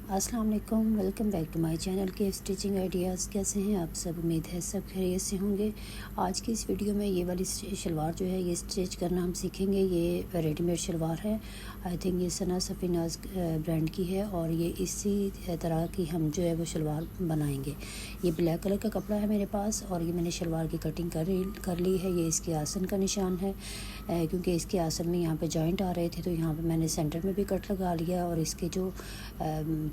अस्सलाम वालेकुम, welcome back to my channel के स्टिचिंग आइडियाज़। कैसे हैं आप सब? उम्मीद है सब खैरियत से होंगे। आज की इस वीडियो में ये वाली शलवार जो है ये स्टिच करना हम सीखेंगे। ये रेडीमेड शलवार है। आई थिंक ये सना सफ़ीनाज़ ब्रांड की है और ये इसी तरह की हम जो है वो शलवार बनाएंगे। ये ब्लैक कलर का कपड़ा है मेरे पास और ये मैंने शलवार की कटिंग कर ली है। ये इसके आसन का निशान है, क्योंकि इसके आसन में यहाँ पे जॉइंट आ रहे थे तो यहाँ पे मैंने सेंटर में भी कट लगा लिया और इसके जो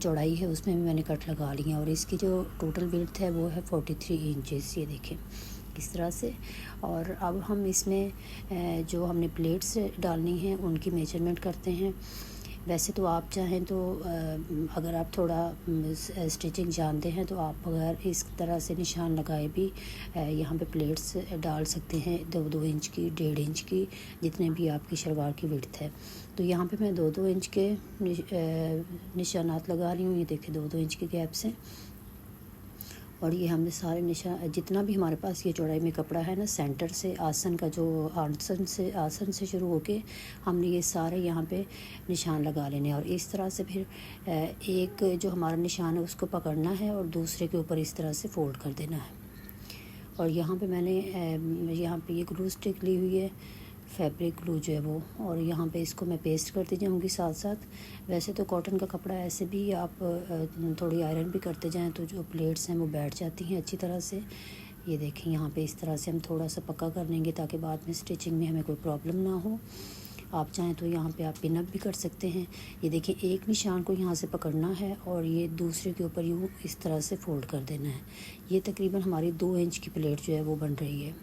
चौड़ाई है उसमें भी मैंने कट लगा ली है। और इसकी जो टोटल विड्थ है वो है 43 इंचेस। ये देखें इस तरह से। और अब हम इसमें जो हमने प्लेट्स डालनी हैं उनकी मेजरमेंट करते हैं। वैसे तो आप चाहें तो अगर आप थोड़ा स्टिचिंग जानते हैं तो आप अगर इस तरह से निशान लगाए भी यहाँ पे प्लेट्स डाल सकते हैं, 2-2 इंच की, 1.5 इंच की, जितने भी आपकी शलवार की विड्थ है। तो यहाँ पे मैं 2-2 इंच के निशानात लगा रही हूँ। ये देखें 2-2 इंच के गैप से। और ये हमने सारे निशान, जितना भी हमारे पास ये चौड़ाई में कपड़ा है ना, सेंटर से आसन का जो आसन से शुरू होके हमने ये सारे यहाँ पे निशान लगा लेने और इस तरह से फिर एक जो हमारा निशान है उसको पकड़ना है और दूसरे के ऊपर इस तरह से फोल्ड कर देना है। और यहाँ पे मैंने यहाँ पे ये ग्लू स्टिक ली हुई है, फैब्रिक ग्लू जो है वो, और यहाँ पे इसको मैं पेस्ट करती जाऊँगी साथ साथ। वैसे तो कॉटन का कपड़ा ऐसे भी आप थोड़ी आयरन भी करते जाएं तो जो प्लेट्स हैं वो बैठ जाती हैं अच्छी तरह से। ये देखें यहाँ पे इस तरह से हम थोड़ा सा पक्का कर लेंगे ताकि बाद में स्टिचिंग में हमें कोई प्रॉब्लम ना हो। आप चाहें तो यहाँ पे आप पिन अप भी कर सकते हैं। ये देखिए एक निशान को यहाँ से पकड़ना है और ये दूसरे के ऊपर यूँ इस तरह से फोल्ड कर देना है। ये तकरीबन हमारी 2 इंच की प्लेट जो है वो बन रही है।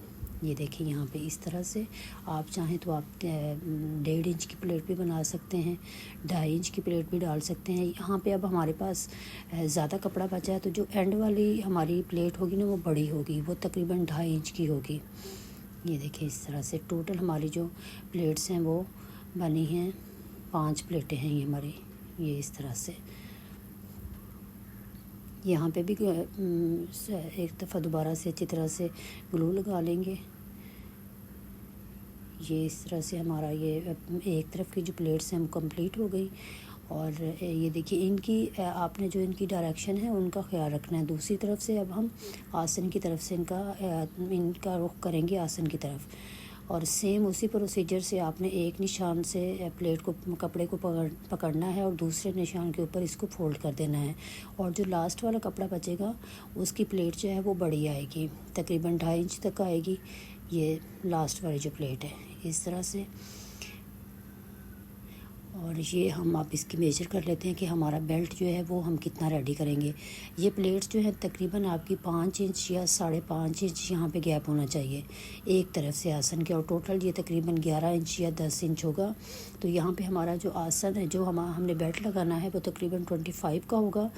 ये देखिए यहाँ पे इस तरह से। आप चाहें तो आप 1.5 इंच की प्लेट भी बना सकते हैं, 2.5 इंच की प्लेट भी डाल सकते हैं। यहाँ पे अब हमारे पास ज़्यादा कपड़ा बचा है तो जो एंड वाली हमारी प्लेट होगी ना वो बड़ी होगी, वो तकरीबन 2.5 इंच की होगी। ये देखिए इस तरह से टोटल हमारी जो प्लेट्स हैं वो बनी हैं, 5 प्लेटें हैं ये हमारी। ये इस तरह से यहाँ पे भी एक दफ़ा दोबारा से अच्छी तरह से ग्लू लगा लेंगे। ये इस तरह से हमारा ये एक तरफ की जो प्लेट्स हैं वो कंप्लीट हो गई। और ये देखिए इनकी आपने जो इनकी डायरेक्शन है उनका ख्याल रखना है। दूसरी तरफ से अब हम आसन की तरफ से इनका रुख करेंगे आसन की तरफ। और सेम उसी प्रोसीजर से आपने एक निशान से प्लेट को, कपड़े को पकड़ना है और दूसरे निशान के ऊपर इसको फोल्ड कर देना है। और जो लास्ट वाला कपड़ा बचेगा उसकी प्लेट जो है वो बड़ी आएगी, तकरीबन 2.5 इंच तक आएगी। ये लास्ट वाली जो प्लेट है इस तरह से। और ये हम आप इसकी मेजर कर लेते हैं कि हमारा बेल्ट जो है वो हम कितना रेडी करेंगे। ये प्लेट्स जो है तकरीबन आपकी 5 इंच या 5.5 इंच यहाँ पे गैप होना चाहिए एक तरफ से आसन के। और टोटल ये तकरीबन 11 इंच या 10 इंच होगा। तो यहाँ पे हमारा जो आसन है, जो हमने बेल्ट लगाना है, वो तकरीबन 25 का होगा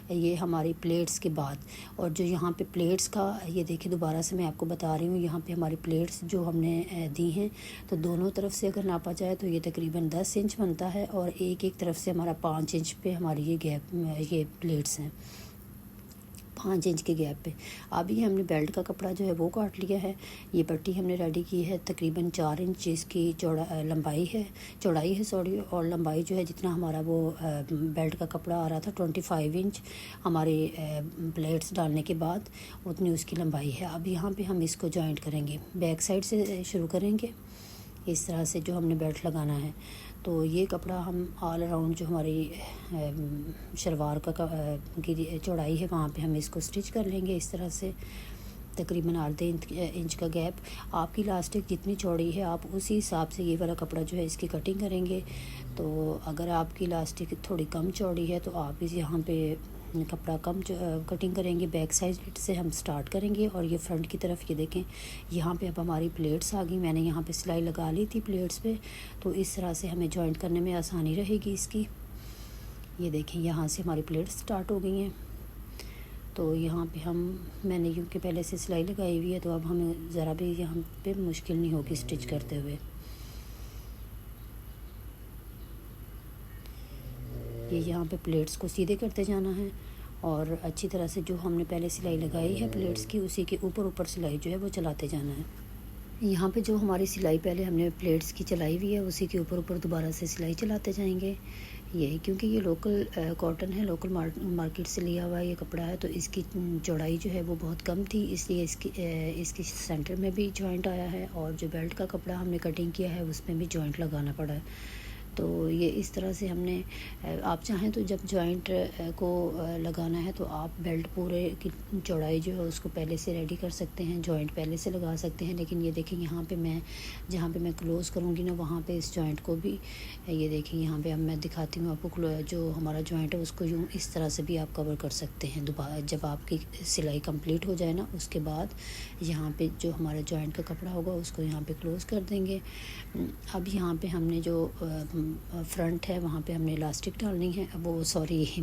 ये हमारी प्लेट्स के बाद। और जो यहाँ पे प्लेट्स का, ये देखिए दोबारा से मैं आपको बता रही हूँ, यहाँ पे हमारी प्लेट्स जो हमने दी हैं तो दोनों तरफ से अगर नापा जाए तो ये तकरीबन 10 इंच बनता है और एक तरफ से हमारा 5 इंच पे हमारी ये प्लेट्स हैं, 5 इंच के गैप पे। अभी हमने बेल्ट का कपड़ा जो है वो काट लिया है। ये पट्टी हमने रेडी की है, तकरीबन 4 इंच इसकी चौड़ाई है सॉरी। और लंबाई जो है जितना हमारा वो बेल्ट का कपड़ा आ रहा था 25 इंच हमारे प्लेट्स डालने के बाद, उतनी उसकी लंबाई है। अब यहाँ पे हम इसको जॉइंट करेंगे, बैक साइड से शुरू करेंगे इस तरह से जो हमने बेल्ट लगाना है। तो ये कपड़ा हम ऑल अराउंड जो हमारी शलवार की चौड़ाई है वहाँ पे हम इसको स्टिच कर लेंगे इस तरह से। तकरीबन 1.5 इंच का गैप। आपकी इलास्टिक जितनी चौड़ी है आप उसी हिसाब से ये वाला कपड़ा जो है इसकी कटिंग करेंगे। तो अगर आपकी इलास्टिक थोड़ी कम चौड़ी है तो आप इस यहाँ पे कपड़ा कम कटिंग करेंगे। बैक साइड से हम स्टार्ट करेंगे और ये फ्रंट की तरफ, ये देखें यहाँ पे अब हमारी प्लेट्स आ गई। मैंने यहाँ पे सिलाई लगा ली थी प्लेट्स पे, तो इस तरह से हमें जॉइंट करने में आसानी रहेगी इसकी। ये देखें यहाँ से हमारी प्लेट्स स्टार्ट हो गई हैं। तो यहाँ पे मैंने क्योंकि पहले से सिलाई लगाई हुई है तो अब हमें ज़रा भी यहाँ पे मुश्किल नहीं होगी स्टिच करते हुए। ये यहाँ पे प्लेट्स को सीधे करते जाना है और अच्छी तरह से जो हमने पहले सिलाई लगाई है प्लेट्स की उसी के ऊपर सिलाई जो है वो चलाते जाना है। यहाँ पे जो हमारी सिलाई पहले हमने प्लेट्स की चलाई हुई है उसी के ऊपर दोबारा से सिलाई चलाते जाएंगे। ये क्योंकि ये लोकल कॉटन है, लोकल मार्केट से लिया हुआ ये कपड़ा है, तो इसकी चौड़ाई जो है वो बहुत कम थी, इसलिए इसकी सेंटर में भी जॉइंट आया है, और जो बेल्ट का कपड़ा हमने कटिंग किया है उसमें भी जॉइंट लगाना पड़ा है। तो ये इस तरह से हमने, आप चाहें तो जब जॉइंट को लगाना है तो आप बेल्ट पूरे की चौड़ाई जो है उसको पहले से रेडी कर सकते हैं, जॉइंट पहले से लगा सकते हैं। लेकिन ये देखें यहाँ पे मैं जहाँ पे मैं क्लोज़ करूँगी ना वहाँ पे इस जॉइंट को भी, ये देखें यहाँ पे अब मैं दिखाती हूँ आपको, जो हमारा जॉइंट है उसको यूँ इस तरह से भी आप कवर कर सकते हैं। दोबारा जब आपकी सिलाई कंप्लीट हो जाए ना उसके बाद यहाँ पे जो हमारा जॉइंट का कपड़ा होगा उसको यहाँ पे क्लोज़ कर देंगे। अब यहाँ पे हमने जो फ्रंट है वहाँ पे हमने इलास्टिक डालनी है, वो सॉरी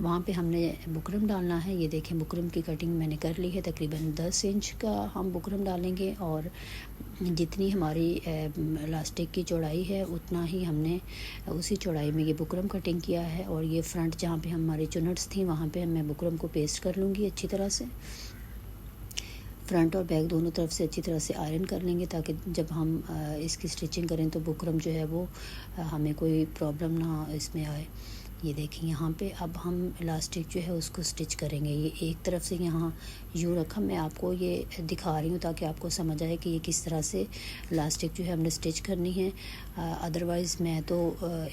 वहाँ पे हमने बुकरम डालना है। ये देखें बुकरम की कटिंग मैंने कर ली है, तकरीबन 10 इंच का हम बुकरम डालेंगे, और जितनी हमारी इलास्टिक की चौड़ाई है उतना ही हमने उसी चौड़ाई में ये बुकरम कटिंग किया है। और ये फ्रंट जहाँ पे हमारी चुनट्स थी वहाँ पे मैं बुकरम को पेस्ट कर लूँगी अच्छी तरह से, फ्रंट और बैक दोनों तरफ से अच्छी तरह से आयरन कर लेंगे, ताकि जब हम इसकी स्टिचिंग करें तो बुकरम जो है वो हमें कोई प्रॉब्लम ना इसमें आए। ये देखिए यहाँ पे अब हम इलास्टिक जो है उसको स्टिच करेंगे। ये एक तरफ से यहाँ यूँ रखा, मैं आपको ये दिखा रही हूँ ताकि आपको समझ आए कि ये किस तरह से इलास्टिक जो है हमने स्टिच करनी है। अदरवाइज़ मैं तो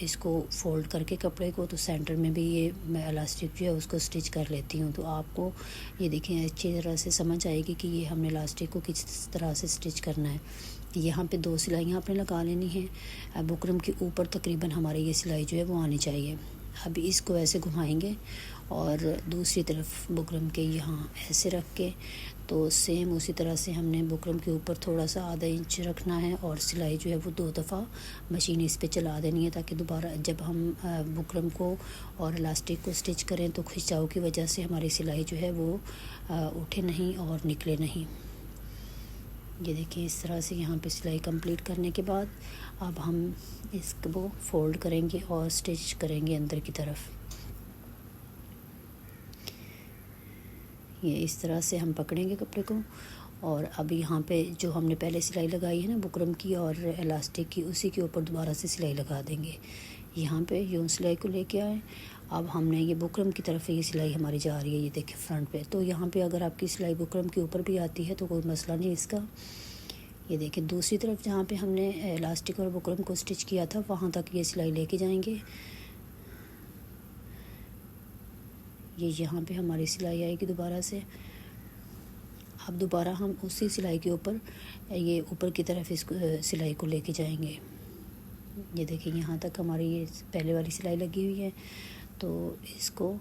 इसको फोल्ड करके कपड़े को तो सेंटर में भी ये मैं इलास्टिक जो है उसको स्टिच कर लेती हूँ। तो आपको ये देखें अच्छी तरह से समझ आएगी कि ये हमने इलास्टिक को किस तरह से स्टिच करना है। यहाँ पे 2 सिलाइयाँ आपने लगा लेनी है। बुकरम के ऊपर तकरीबन हमारी ये सिलाई जो है वो आनी चाहिए। अभी इसको ऐसे घुमाएंगे और दूसरी तरफ बुकरम के यहाँ ऐसे रख के, तो सेम उसी तरह से हमने बुकरम के ऊपर थोड़ा सा आधा इंच रखना है, और सिलाई जो है वो 2 दफ़ा मशीन इस पे चला देनी है, ताकि दोबारा जब हम बुकरम को और इलास्टिक को स्टिच करें तो खिंचाव की वजह से हमारी सिलाई जो है वो उठे नहीं और निकले नहीं। ये देखिए इस तरह से यहाँ पे सिलाई कंप्लीट करने के बाद अब हम इसको फोल्ड करेंगे और स्टिच करेंगे अंदर की तरफ। ये इस तरह से हम पकड़ेंगे कपड़े को, और अब यहाँ पे जो हमने पहले सिलाई लगाई है ना बुकरम की और इलास्टिक की, उसी के ऊपर दोबारा से सिलाई लगा देंगे। यहाँ पे यूँ सिलाई को लेके आए। अब हमने ये बुकरम की तरफ ये सिलाई हमारी जा रही है, ये देखिए फ्रंट पे। तो यहाँ पे अगर आपकी सिलाई बुकरम के ऊपर भी आती है तो कोई मसला नहीं इसका। ये देखिए दूसरी तरफ जहाँ पे हमने इलास्टिक और बुकरम को स्टिच किया था वहाँ तक ये सिलाई लेके जाएंगे। ये यहाँ पे हमारी सिलाई आएगी दोबारा से। अब दोबारा हम उसी सिलाई के ऊपर ये ऊपर की तरफ इसको सिलाई को लेके जाएंगे। ये देखिए यहाँ तक हमारी ये पहले वाली सिलाई लगी हुई है, तो इसको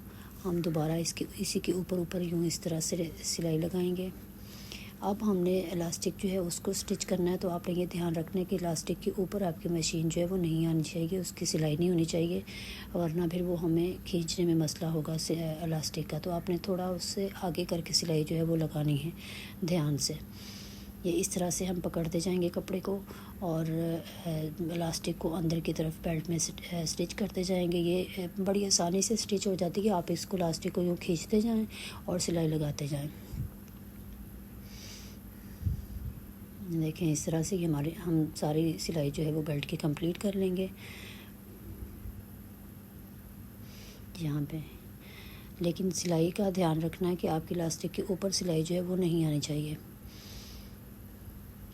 हम दोबारा इसी के ऊपर यूँ इस तरह से सिलाई लगाएंगे। अब हमने इलास्टिक जो है उसको स्टिच करना है, तो आपने ये ध्यान रखना है कि इलास्टिक के ऊपर आपकी मशीन जो है वो नहीं आनी चाहिए, उसकी सिलाई नहीं होनी चाहिए, वरना फिर वो हमें खींचने में मसला होगा इलास्टिक का। तो आपने थोड़ा उससे आगे करके सिलाई जो है वो लगानी है ध्यान से। ये इस तरह से हम पकड़ते जाएंगे कपड़े को और इलास्टिक को अंदर की तरफ बेल्ट में स्टिच करते जाएंगे। ये बड़ी आसानी से स्टिच हो जाती है। आप इसको इलास्टिक को यूँ खींचते जाएं और सिलाई लगाते जाएं। देखें इस तरह से हम सारी सिलाई जो है वो बेल्ट की कंप्लीट कर लेंगे यहाँ पे। लेकिन सिलाई का ध्यान रखना है कि आपकी इलास्टिक के ऊपर सिलाई जो है वो नहीं आनी चाहिए।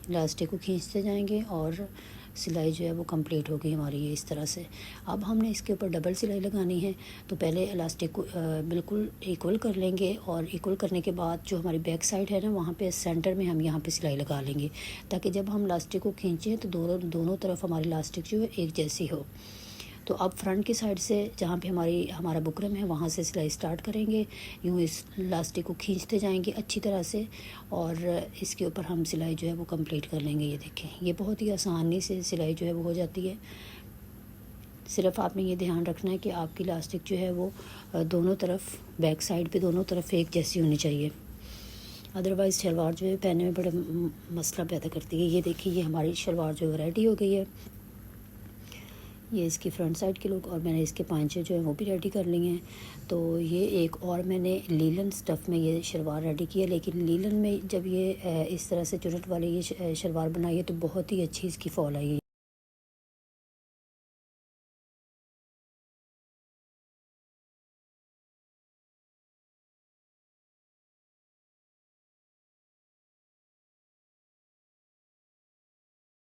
इलास्टिक को खींचते जाएंगे और सिलाई जो है वो कंप्लीट हो गई हमारी ये इस तरह से। अब हमने इसके ऊपर डबल सिलाई लगानी है, तो पहले इलास्टिक को बिल्कुल इक्वल कर लेंगे, और इक्वल करने के बाद जो हमारी बैक साइड है ना वहाँ पे सेंटर में हम यहाँ पे सिलाई लगा लेंगे, ताकि जब हम इलास्टिक को खींचें तो दोनों तरफ हमारी इलास्टिक जो है एक जैसी हो। तो अब फ्रंट की साइड से जहाँ पे हमारा बुकरम है वहाँ से सिलाई स्टार्ट करेंगे, यूँ इस इलास्टिक को खींचते जाएंगे अच्छी तरह से, और इसके ऊपर हम सिलाई जो है वो कंप्लीट कर लेंगे। ये देखें ये बहुत ही आसानी से सिलाई जो है वो हो जाती है। सिर्फ आपने ये ध्यान रखना है कि आपकी इलास्टिक जो है वो दोनों तरफ बैक साइड पे दोनों तरफ एक जैसी होनी चाहिए, अदरवाइज़ शलवार जो है पहनने में बड़ा मसला पैदा करती है। ये देखिए ये हमारी शलवार जो है रेडी हो गई है। ये इसकी फ्रंट साइड के लुक, और मैंने इसके पांचे जो है वो भी रेडी कर लिए हैं। तो ये एक और मैंने लीलन स्टफ़ में ये शलवार रेडी की है, लेकिन लीलन में जब ये इस तरह से चुनट वाली ये शलवार बनाई है तो बहुत ही अच्छी इसकी फॉल आई है।